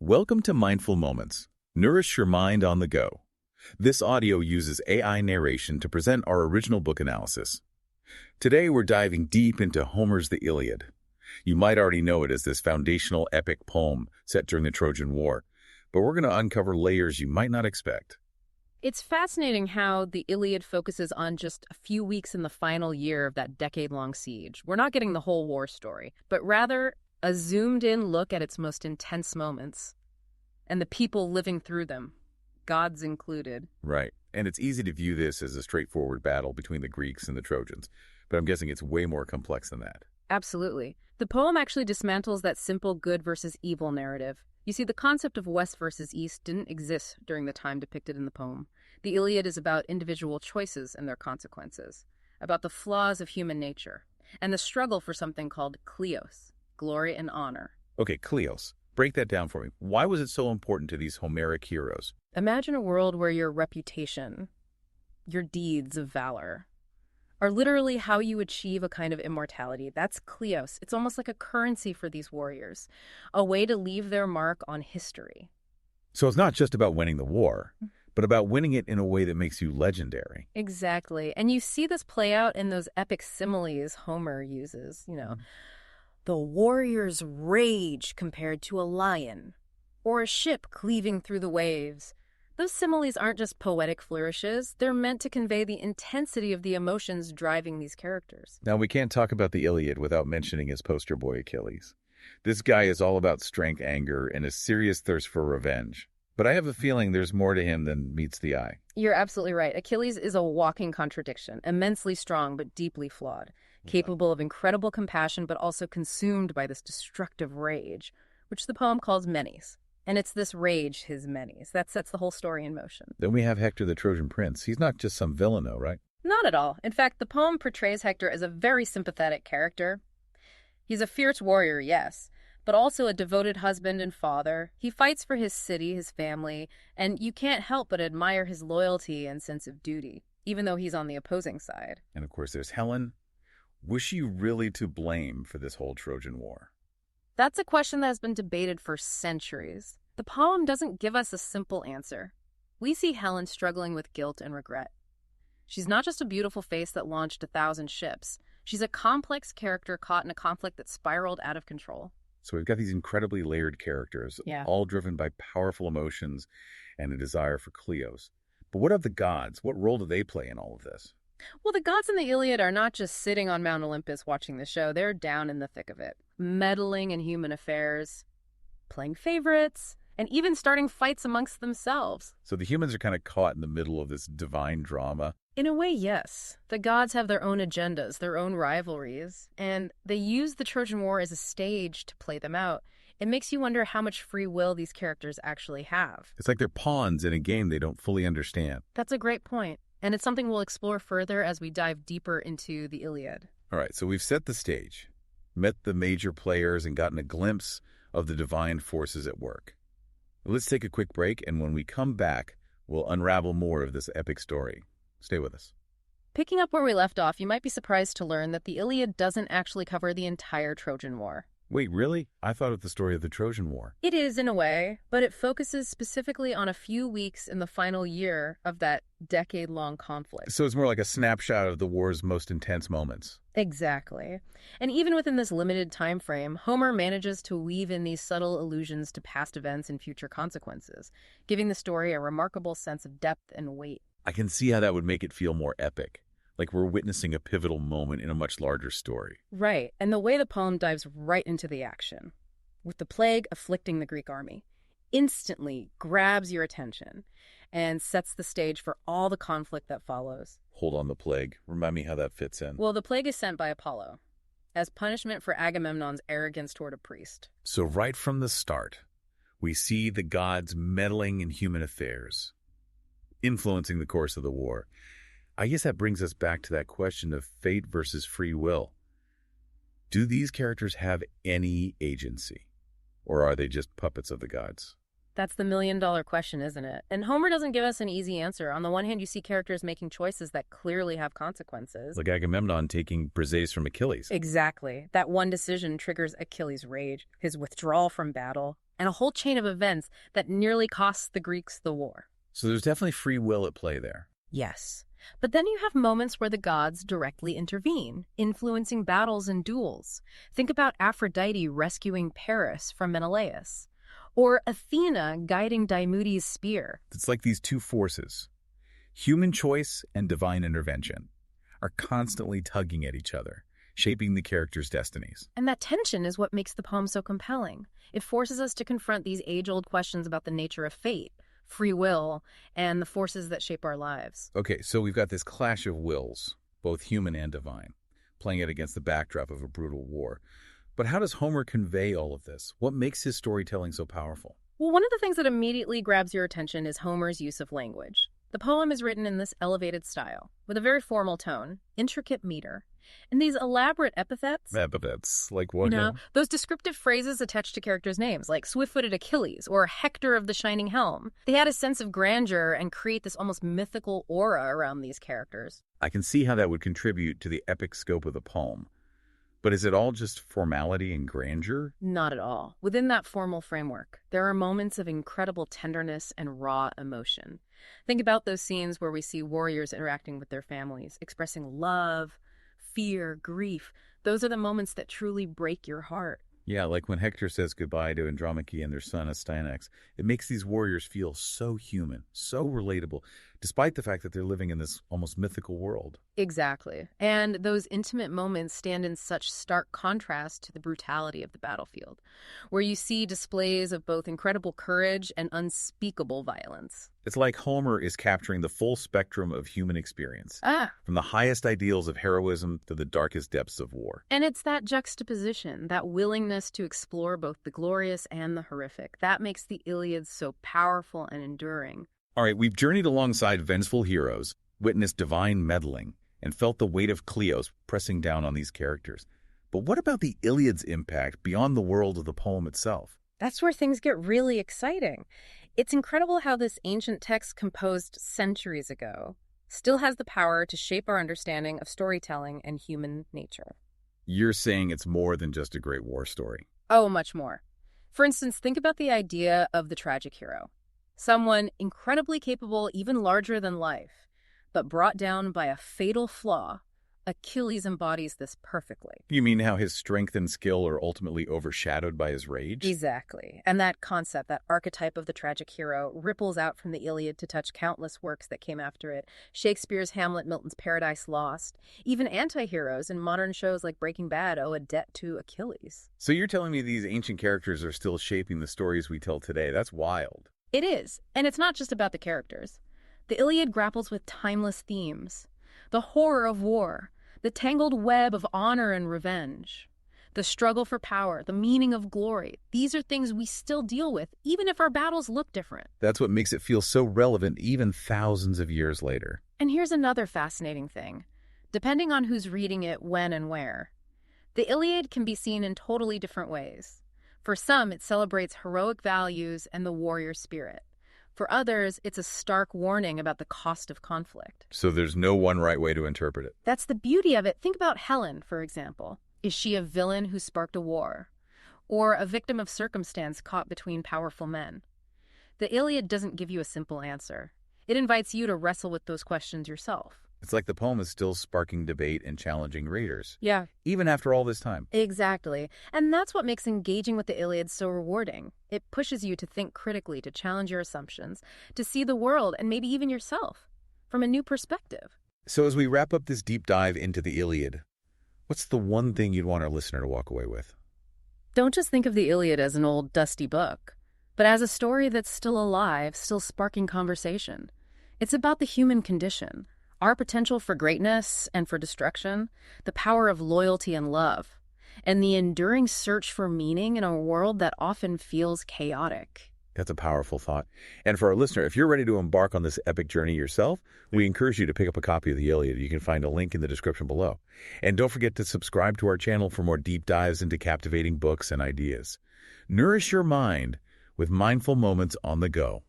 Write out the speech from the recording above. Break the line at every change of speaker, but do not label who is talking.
Welcome to Mindful Moments. Nourish your mind on the go. This audio uses AI narration to present our original book analysis. Today we're diving deep into Homer's The Iliad. You might already know it as this foundational epic poem set during the Trojan War, but we're going to uncover layers you might not expect.
It's fascinating how the Iliad focuses on just a few weeks in the final year of that decade-long siege. We're not getting the whole war story, but rather a zoomed-in look at its most intense moments and the people living through them, gods included.
Right, and it's easy to view this as a straightforward battle between the Greeks and the Trojans, but I'm guessing it's way more complex than that.
Absolutely. The poem actually dismantles that simple good versus evil narrative. You see, the concept of West versus East didn't exist during the time depicted in the poem. The Iliad is about individual choices and their consequences, about the flaws of human nature, and the struggle for something called kleos, glory and honor.
Okay, kleos. Break that down for me. Why was it so important to these Homeric heroes?
Imagine a world where your reputation, your deeds of valor, are literally how you achieve a kind of immortality. That's kleos. It's almost like a currency for these warriors, a way to leave their mark on history.
So it's not just about winning the war, but about winning it in a way that makes you legendary.
Exactly. And you see this play out in those epic similes Homer uses, the warrior's rage compared to a lion, or a ship cleaving through the waves. Those similes aren't just poetic flourishes. They're meant to convey the intensity of the emotions driving these characters.
Now, we can't talk about the Iliad without mentioning his poster boy Achilles. This guy is all about strength, anger, and a serious thirst for revenge. But I have a feeling there's more to him than meets the eye.
You're absolutely right. Achilles is a walking contradiction, immensely strong but deeply flawed, capable of incredible compassion but also consumed by this destructive rage, which the poem calls menes. And it's this rage, his menes, that sets the whole story in motion.
Then we have Hector the Trojan prince. He's not just some villain, though, right?
Not at all. In fact, the poem portrays Hector as a very sympathetic character. He's a fierce warrior, yes, but also a devoted husband and father. He fights for his city, his family, and you can't help but admire his loyalty and sense of duty, even though he's on the opposing side.
And of course, there's Helen. Was she really to blame for this whole Trojan War?
That's a question that has been debated for centuries. The poem doesn't give us a simple answer. We see Helen struggling with guilt and regret. She's not just a beautiful face that launched 1,000 ships. She's a complex character caught in a conflict that spiraled out of control.
So we've got these incredibly layered characters, all driven by powerful emotions and a desire for kleos. But what of the gods? What role do they play in all of this?
Well, the gods in the Iliad are not just sitting on Mount Olympus watching the show. They're down in the thick of it, meddling in human affairs, playing favorites, and even starting fights amongst themselves.
So the humans are kind of caught in the middle of this divine drama.
In a way, yes. The gods have their own agendas, their own rivalries, and they use the Trojan War as a stage to play them out. It makes you wonder how much free will these characters actually have.
It's like they're pawns in a game they don't fully understand.
That's a great point, and it's something we'll explore further as we dive deeper into the Iliad.
All right, so we've set the stage, met the major players, and gotten a glimpse of the divine forces at work. Let's take a quick break, and when we come back, we'll unravel more of this epic story. Stay with us.
Picking up where we left off, you might be surprised to learn that the Iliad doesn't actually cover the entire Trojan War.
Wait, really? I thought of the story of the Trojan War.
It is, in a way, but it focuses specifically on a few weeks in the final year of that decade-long conflict.
So it's more like a snapshot of the war's most intense moments.
Exactly. And even within this limited time frame, Homer manages to weave in these subtle allusions to past events and future consequences, giving the story a remarkable sense of depth and weight.
I can see how that would make it feel more epic, like we're witnessing a pivotal moment in a much larger story.
Right, and the way the poem dives right into the action, with the plague afflicting the Greek army, instantly grabs your attention and sets the stage for all the conflict that follows.
Hold on, the plague. Remind me how that fits in.
Well, the plague is sent by Apollo as punishment for Agamemnon's arrogance toward a priest.
So right from the start, we see the gods meddling in human affairs, influencing the course of the war. I guess that brings us back to that question of fate versus free will. Do these characters have any agency, or are they just puppets of the gods?
That's the million-dollar question, isn't it? And Homer doesn't give us an easy answer. On the one hand, you see characters making choices that clearly have consequences.
Like Agamemnon taking Briseis from Achilles.
Exactly. That one decision triggers Achilles' rage, his withdrawal from battle, and a whole chain of events that nearly costs the Greeks the war.
So there's definitely free will at play there.
Yes. But then you have moments where the gods directly intervene, influencing battles and duels. Think about Aphrodite rescuing Paris from Menelaus, or Athena guiding Diomedes' spear.
It's like these two forces, human choice and divine intervention, are constantly tugging at each other, shaping the characters' destinies.
And that tension is what makes the poem so compelling. It forces us to confront these age-old questions about the nature of fate, free will, and the forces that shape our lives.
Okay, so we've got this clash of wills, both human and divine, playing it against the backdrop of a brutal war. But how does Homer convey all of this? What makes his storytelling so powerful?
Well, one of the things that immediately grabs your attention is Homer's use of language. The poem is written in this elevated style, with a very formal tone, intricate meter, and these elaborate epithets.
Epithets, like what?
Those descriptive phrases attached to characters' names, like swift-footed Achilles or Hector of the Shining Helm. They add a sense of grandeur and create this almost mythical aura around these characters.
I can see how that would contribute to the epic scope of the poem. But is it all just formality and grandeur?
Not at all. Within that formal framework, there are moments of incredible tenderness and raw emotion. Think about those scenes where we see warriors interacting with their families, expressing love, fear, grief. Those are the moments that truly break your heart.
Yeah, like when Hector says goodbye to Andromache and their son Astyanax. It makes these warriors feel so human, so relatable, despite the fact that they're living in this almost mythical world.
Exactly. And those intimate moments stand in such stark contrast to the brutality of the battlefield, where you see displays of both incredible courage and unspeakable violence.
It's like Homer is capturing the full spectrum of human experience, from the highest ideals of heroism to the darkest depths of war.
And it's that juxtaposition, that willingness to explore both the glorious and the horrific, that makes the Iliad so powerful and enduring.
All right, we've journeyed alongside vengeful heroes, witnessed divine meddling, and felt the weight of Cleos pressing down on these characters. But what about the Iliad's impact beyond the world of the poem itself?
That's where things get really exciting. It's incredible how this ancient text composed centuries ago still has the power to shape our understanding of storytelling and human nature.
You're saying it's more than just a great war story.
Oh, much more. For instance, think about the idea of the tragic hero. Someone incredibly capable, even larger than life, but brought down by a fatal flaw. Achilles embodies this perfectly.
You mean how his strength and skill are ultimately overshadowed by his rage?
Exactly. And that concept, that archetype of the tragic hero, ripples out from the Iliad to touch countless works that came after it. Shakespeare's Hamlet, Milton's Paradise Lost. Even anti-heroes in modern shows like Breaking Bad owe a debt to Achilles.
So you're telling me these ancient characters are still shaping the stories we tell today? That's wild.
It is. And it's not just about the characters. The Iliad grapples with timeless themes. The horror of war, the tangled web of honor and revenge, the struggle for power, the meaning of glory. These are things we still deal with, even if our battles look different.
That's what makes it feel so relevant even thousands of years later.
And here's another fascinating thing. Depending on who's reading it, when and where, the Iliad can be seen in totally different ways. For some, it celebrates heroic values and the warrior spirit. For others, it's a stark warning about the cost of conflict.
So there's no one right way to interpret it.
That's the beauty of it. Think about Helen, for example. Is she a villain who sparked a war? Or a victim of circumstance caught between powerful men? The Iliad doesn't give you a simple answer. It invites you to wrestle with those questions yourself.
It's like the poem is still sparking debate and challenging readers.
Yeah.
Even after all this time.
Exactly. And that's what makes engaging with the Iliad so rewarding. It pushes you to think critically, to challenge your assumptions, to see the world and maybe even yourself from a new perspective.
So as we wrap up this deep dive into the Iliad, what's the one thing you'd want our listener to walk away with?
Don't just think of the Iliad as an old, dusty book, but as a story that's still alive, still sparking conversation. It's about the human condition, our potential for greatness and for destruction, the power of loyalty and love, and the enduring search for meaning in a world that often feels chaotic.
That's a powerful thought. And for our listener, if you're ready to embark on this epic journey yourself, we encourage you to pick up a copy of the Iliad. You can find a link in the description below. And don't forget to subscribe to our channel for more deep dives into captivating books and ideas. Nourish your mind with mindful moments on the go.